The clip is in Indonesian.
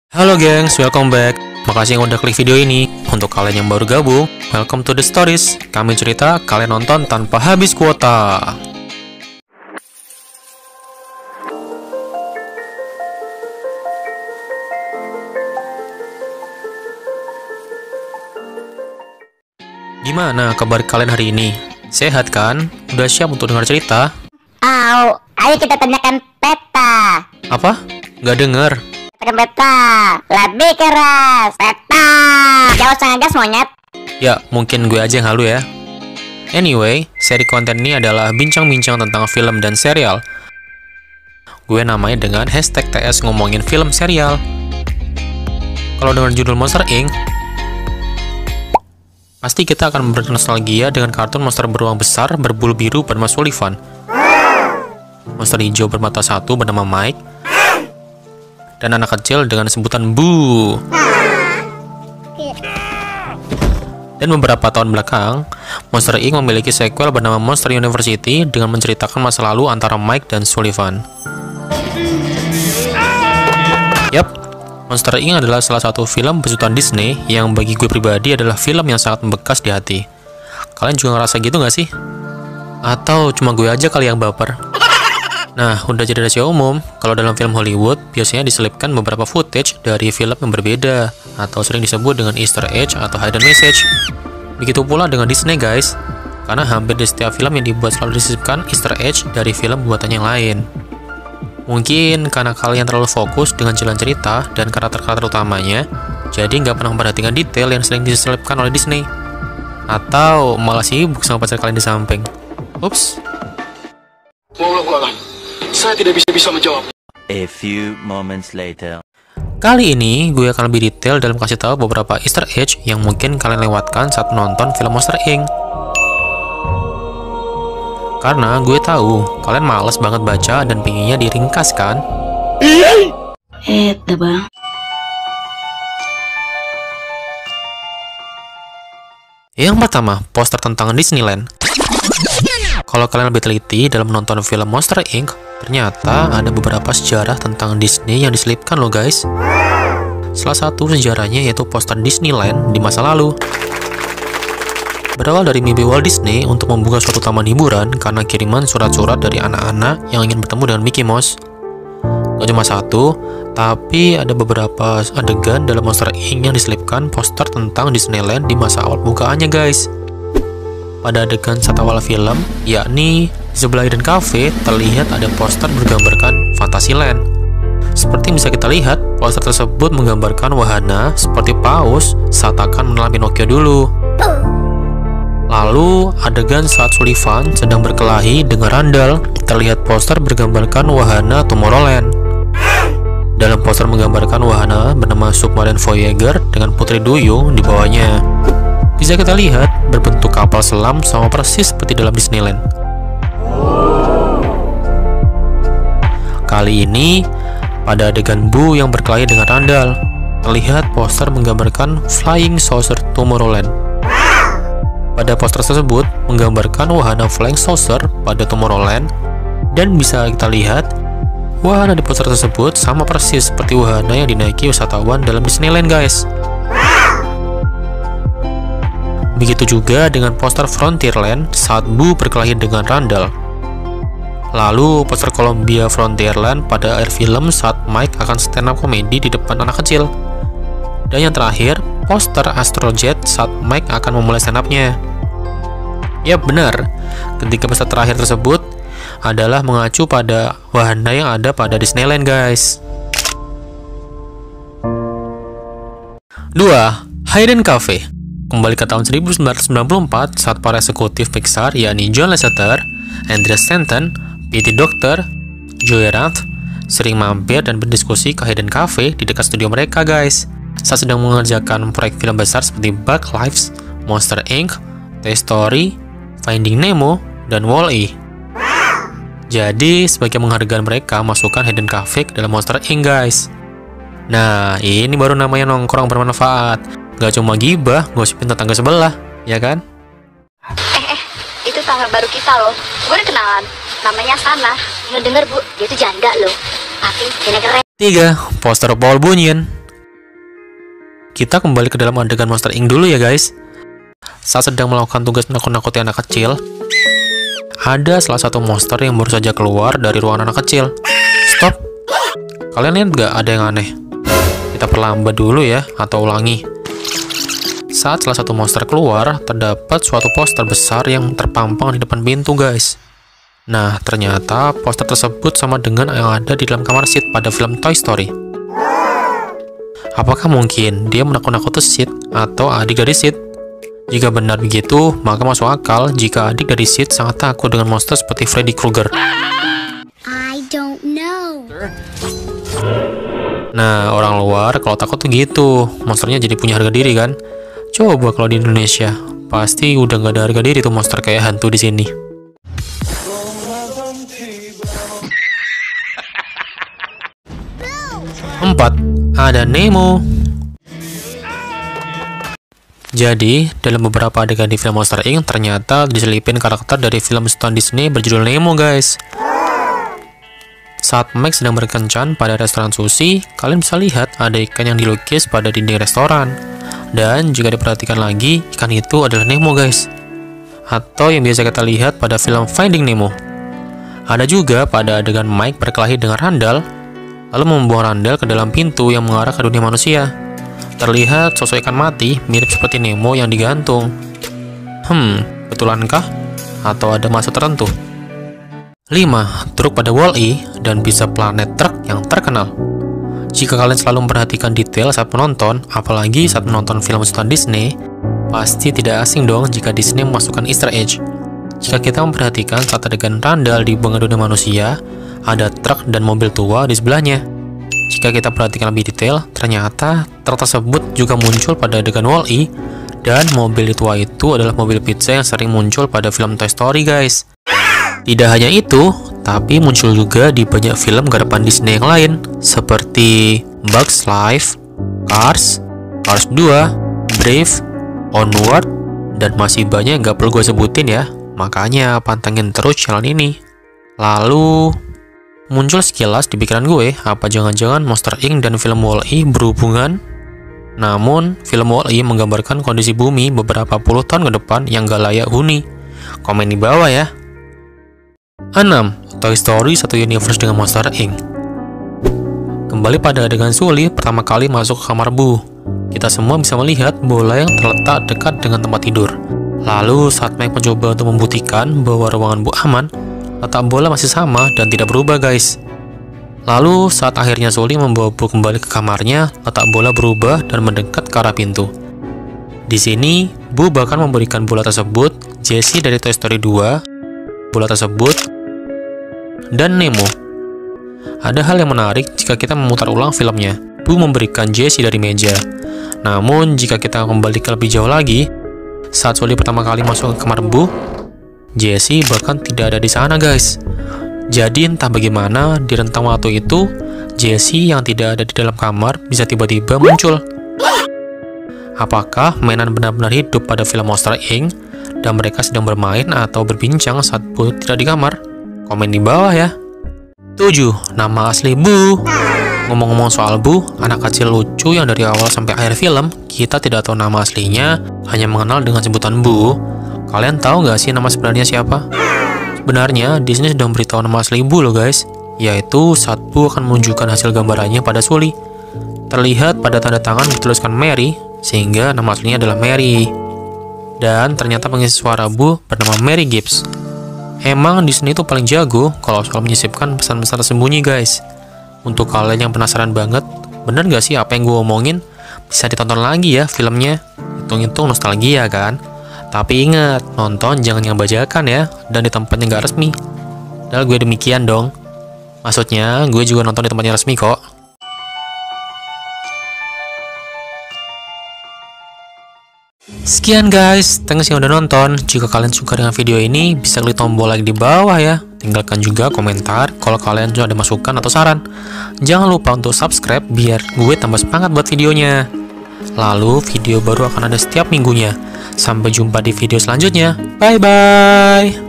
Halo gengs, welcome back. Makasih yang udah klik video ini. Untuk kalian yang baru gabung, welcome to the stories. Kami cerita, kalian nonton tanpa habis kuota. Gimana kabar kalian hari ini? Sehat kan? Udah siap untuk dengar cerita? Ayo kita tanyakan peta. Apa? Gak denger. Peta, lebih keras. Peta. Jauh setengah gas monyet. Ya, mungkin gue aja yang halu ya. Anyway, seri konten ini adalah bincang-bincang tentang film dan serial. Gue namanya dengan hashtag TS ngomongin film serial. Kalau dengan judul Monster Inc., pasti kita akan bernostalgia dengan kartun monster beruang besar berbulu biru bernama Sullivan, monster hijau bermata satu bernama Mike, dan anak kecil dengan sebutan Boo. Dan beberapa tahun belakang, Monster Inc. memiliki sequel bernama Monster University dengan menceritakan masa lalu antara Mike dan Sullivan. Yap, Monster Inc. adalah salah satu film besutan Disney yang bagi gue pribadi adalah film yang sangat membekas di hati. Kalian juga ngerasa gitu gak sih? Atau cuma gue aja kali yang baper? Nah, udah jadi rahasia umum, kalau dalam film Hollywood biasanya diselipkan beberapa footage dari film yang berbeda, atau sering disebut dengan Easter egg atau hidden message. Begitu pula dengan Disney guys, karena hampir di setiap film yang dibuat selalu disisipkan Easter egg dari film buatan yang lain. Mungkin karena kalian terlalu fokus dengan jalan cerita dan karakter-karakter utamanya, jadi nggak pernah memperhatikan detail yang sering diselipkan oleh Disney. Atau malah sibuk sama pacar kalian di samping. Ups. Saya tidak bisa menjawab. A few moments later. Kali ini gue akan lebih detail dalam kasih tahu beberapa Easter egg yang mungkin kalian lewatkan saat menonton film Monster Inc. Karena gue tahu kalian males banget baca dan pinginnya diringkas kan? Bang. Yang pertama, poster tentang Disneyland. Kalau kalian lebih teliti dalam menonton film Monster Inc., ternyata ada beberapa sejarah tentang Disney yang diselipkan loh guys. Salah satu sejarahnya yaitu poster Disneyland di masa lalu. Berawal dari mimpi Walt Disney untuk membuka suatu taman hiburan karena kiriman surat-surat dari anak-anak yang ingin bertemu dengan Mickey Mouse. Gak cuma satu, tapi ada beberapa adegan dalam Monster Inc. yang diselipkan poster tentang Disneyland di masa awal pembukaannya guys. Pada adegan saat awal film, yakni di sebelah Eden Cafe, terlihat ada poster bergambarkan Fantasyland. Seperti yang bisa kita lihat, poster tersebut menggambarkan wahana seperti paus saat akan menelan Pinocchio dulu. Lalu, adegan saat Sullivan sedang berkelahi dengan Randall, terlihat poster bergambarkan wahana Tomorrowland. Dalam poster menggambarkan wahana bernama Submarine Voyager dengan Putri Duyung di bawahnya. Bisa kita lihat berbentuk kapal selam sama persis seperti dalam Disneyland. Kali ini, pada adegan Boo yang berkelahi dengan Randall, terlihat poster menggambarkan Flying Saucer Tomorrowland. Pada poster tersebut menggambarkan wahana Flying Saucer pada Tomorrowland, dan bisa kita lihat wahana di poster tersebut sama persis seperti wahana yang dinaiki wisatawan dalam Disneyland guys. Begitu juga dengan poster Frontierland saat Boo berkelahi dengan Randall. Lalu poster Columbia Frontierland pada akhir film saat Mike akan stand up komedi di depan anak kecil. Dan yang terakhir, poster Astrojet saat Mike akan memulai stand up-nya. Ya benar, ketiga poster terakhir tersebut adalah mengacu pada wahana yang ada pada Disneyland guys. 2. Hidden Cafe. Kembali ke tahun 1994 saat para eksekutif Pixar yakni John Lasseter, Andrea Stanton, Pete Docter, Joey Ranft sering mampir dan berdiskusi ke Hidden Cafe di dekat studio mereka guys saat sedang mengerjakan proyek film besar seperti Bug Lives, Monster Inc., Toy Story, Finding Nemo, dan Wall-E. Jadi sebagai penghargaan mereka masukkan Hidden Cafe ke dalam Monster Inc. guys. Nah ini baru namanya nongkrong bermanfaat. Gak cuma gibah, gosipin tetangga sebelah, ya kan? Itu tetangga baru kita loh. Gue udah kenalan. Namanya Sana. Ngedenger Bu, dia tuh janda loh. Tapi dia keren. 3. Poster Paul Bunyan. Kita kembali ke dalam adegan Monster Inc. dulu ya guys. Saat sedang melakukan tugas menakut-nakuti anak kecil, ada salah satu monster yang baru saja keluar dari ruangan anak kecil. Stop! Kalian lihat nggak ada yang aneh? Kita perlambat dulu ya, atau ulangi. Saat salah satu monster keluar, terdapat suatu poster besar yang terpampang di depan pintu guys. Nah, ternyata poster tersebut sama dengan yang ada di dalam kamar Sid pada film Toy Story. Apakah mungkin dia menakut-nakuti Sid atau adik dari Sid? Jika benar begitu, maka masuk akal jika adik dari Sid sangat takut dengan monster seperti Freddy Krueger. I don't know. Nah, orang luar kalau takut tuh gitu, monsternya jadi punya harga diri kan? Coba kalau di Indonesia, pasti udah nggak ada harga diri tuh monster kayak hantu di sini. Empat, ada Nemo. Jadi, dalam beberapa adegan di film Monster Inc. ternyata diselipin karakter dari film besutan Disney berjudul Nemo, guys. Saat Max sedang berkencan pada restoran sushi, kalian bisa lihat ada ikan yang dilukis pada dinding restoran. Dan jika diperhatikan lagi, ikan itu adalah Nemo, guys. Atau yang biasa kita lihat pada film Finding Nemo. Ada juga pada adegan Mike berkelahi dengan Randall, lalu membuang Randall ke dalam pintu yang mengarah ke dunia manusia. Terlihat sosok ikan mati mirip seperti Nemo yang digantung. Betulankah? Atau ada maksud tertentu? 5. Truk pada Wall-E dan bisa planet truk yang terkenal. Jika kalian selalu memperhatikan detail saat menonton, apalagi saat menonton film besutan Disney, pasti tidak asing dong jika Disney memasukkan Easter egg. Jika kita memperhatikan saat adegan Randall dibuang ke dunia manusia, ada truk dan mobil tua di sebelahnya. Jika kita perhatikan lebih detail, ternyata truk tersebut juga muncul pada adegan Wall-E, dan mobil tua itu adalah mobil pizza yang sering muncul pada film Toy Story, guys. Tidak hanya itu, tapi muncul juga di banyak film garapan Disney yang lain, seperti Bugs Life, Cars, Cars 2, Brave, Onward, dan masih banyak yang gak perlu gue sebutin ya. Makanya pantengin terus channel ini. Lalu muncul sekilas di pikiran gue, apa jangan-jangan Monster Inc. dan film Wall-E berhubungan? Namun, film Wall-E menggambarkan kondisi bumi beberapa puluh tahun ke depan yang gak layak huni. Komen di bawah ya. 6. Toy Story satu universe dengan Monster Inc. Kembali pada adegan Sully pertama kali masuk ke kamar Bu. Kita semua bisa melihat bola yang terletak dekat dengan tempat tidur. Lalu saat Mike mencoba untuk membuktikan bahwa ruangan Bu aman, letak bola masih sama dan tidak berubah, guys. Lalu saat akhirnya Sully membawa Bu kembali ke kamarnya, letak bola berubah dan mendekat ke arah pintu. Di sini, Bu bahkan memberikan bola tersebut Jessie dari Toy Story 2, bola tersebut, dan Nemo. Ada hal yang menarik jika kita memutar ulang filmnya. Bu memberikan Jessie dari meja. Namun jika kita kembali ke lebih jauh lagi, saat Sully pertama kali masuk ke kamar Bu, Jessie bahkan tidak ada di sana, guys. Jadi entah bagaimana di rentang waktu itu, Jessie yang tidak ada di dalam kamar bisa tiba-tiba muncul. Apakah mainan benar-benar hidup pada film Monster Inc. dan mereka sedang bermain atau berbincang saat Bu tidak di kamar? Komen di bawah ya. 7. Nama asli Bu. Ngomong-ngomong soal Bu, anak kecil lucu yang dari awal sampai akhir film kita tidak tahu nama aslinya, hanya mengenal dengan sebutan Bu. Kalian tahu nggak sih nama sebenarnya siapa? Sebenarnya Disney sudah memberitahu nama asli Bu loh, guys, yaitu saat Bu akan menunjukkan hasil gambarannya pada Sully. Terlihat pada tanda tangan dituliskan Mary, sehingga nama aslinya adalah Mary. Dan ternyata pengisi suara Bu bernama Mary Gibbs. Emang Disney itu paling jago kalau soal menyisipkan pesan-pesan tersembunyi, guys. Untuk kalian yang penasaran banget, bener gak sih apa yang gue omongin? Bisa ditonton lagi ya filmnya. Hitung-hitung nostalgia kan? Tapi ingat, nonton jangan yang bajakan ya, dan di tempat yang gak resmi. Padahal gue demikian dong. Maksudnya, gue juga nonton di tempat yang resmi kok. Sekian guys, thanks yang udah nonton. Jika kalian suka dengan video ini, bisa klik tombol like di bawah ya. Tinggalkan juga komentar kalau kalian juga ada masukan atau saran. Jangan lupa untuk subscribe biar gue tambah semangat buat videonya. Lalu video baru akan ada setiap minggunya. Sampai jumpa di video selanjutnya. Bye bye.